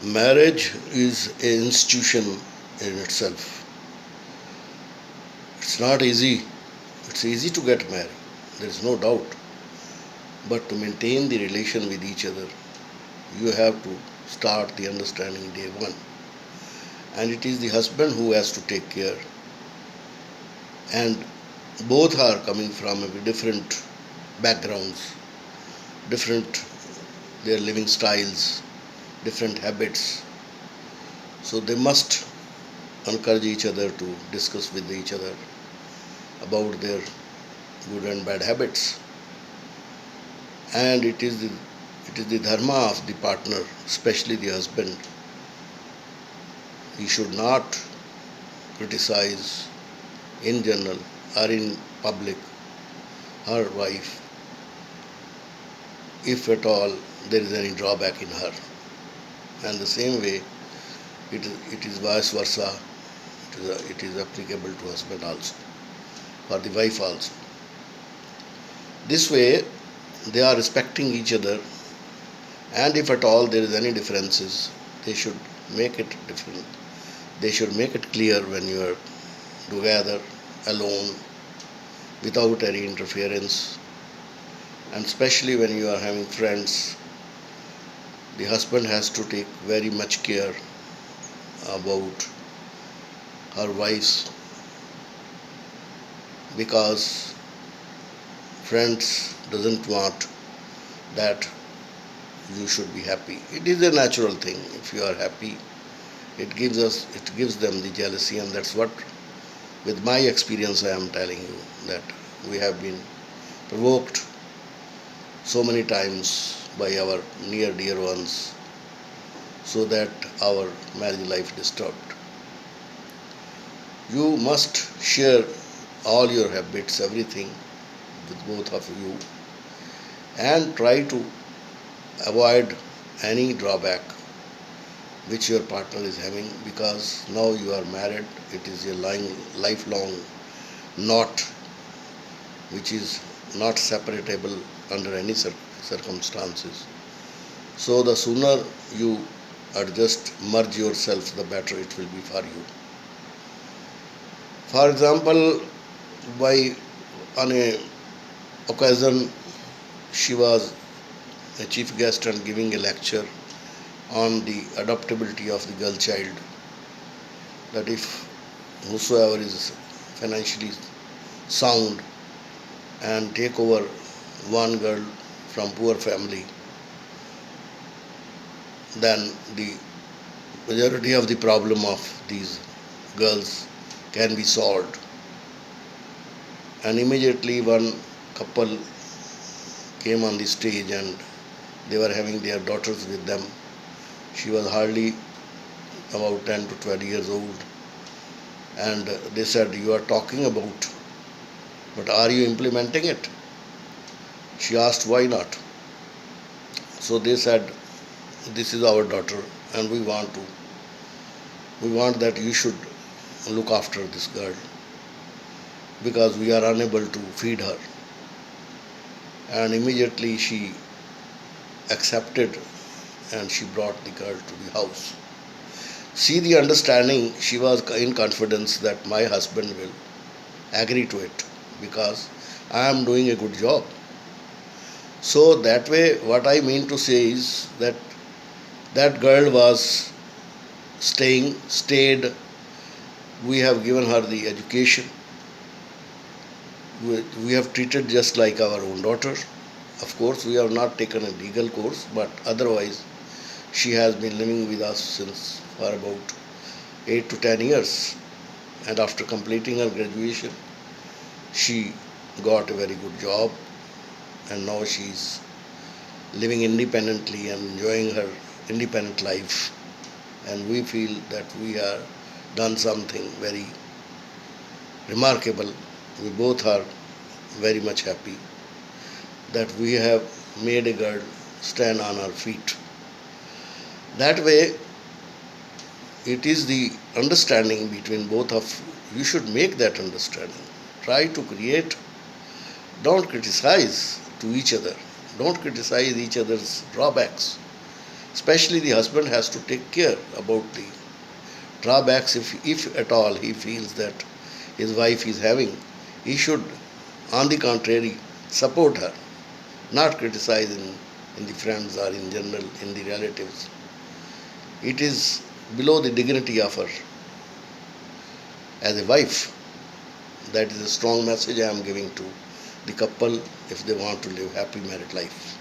Marriage is an institution in itself. It's not easy. It's easy to get married, there is no doubt. But to maintain the relation with each other, you have to start the understanding day one. And it is the husband who has to take care. And both are coming from different backgrounds, different their living styles, different habits. So they must encourage each other to discuss with each other about their good and bad habits. And it is the dharma of the partner, especially the husband. He should not criticize in general or in public her wife if at all there is any drawback in her. And the same way, it is vice versa. It is applicable to husband also, for the wife also. This way, they are respecting each other, and if at all there is any differences, they should make it different. They should make it clear when you are together, alone, without any interference, and especially when you are having friends, the husband has to take very much care about her wives because friends doesn't want that you should be happy. It is a natural thing. If you are happy, it gives them the jealousy, and that's what with my experience I am telling you, that we have been provoked so many times by our near dear ones so that our marriage life disturbed. You must share all your habits, everything with both of you, and try to avoid any drawback which your partner is having, because now you are married. It is a lifelong knot which is not separable under any circumstances. So the sooner you adjust, merge yourself, the better it will be for you. For example, by on a occasion, she was a chief guest and giving a lecture on the adoptability of the girl child. That if whosoever is financially sound and take over one girl from poor family, then the majority of the problem of these girls can be solved. And immediately one couple came on the stage and they were having their daughters with them. She was hardly about 10 to 12 years old. And they said, "You are talking about, but are you implementing it?" She asked, "Why not?" So they said, "This is our daughter and we want that you should look after this girl because we are unable to feed her." And immediately she accepted and she brought the girl to the house. See the understanding, she was in confidence that my husband will agree to it because I am doing a good job. So that way, what I mean to say is that that girl was stayed. We have given her the education. We have treated just like our own daughter. Of course, we have not taken a legal course, but otherwise, she has been living with us since for about 8 to 10 years. And after completing her graduation, she got a very good job, and now she is living independently and enjoying her independent life. And we feel that we have done something very remarkable. We both are very much happy that we have made a girl stand on her feet. That way, it is the understanding between both of you. You should make that understanding. Try to create, don't criticize to each other. Don't criticize each other's drawbacks. Especially the husband has to take care about the drawbacks if at all he feels that his wife is having. He should, on the contrary, support her, not criticize in the friends or in general in the relatives. It is below the dignity of her as a wife. That is a strong message I am giving to the couple if they want to live happy married life.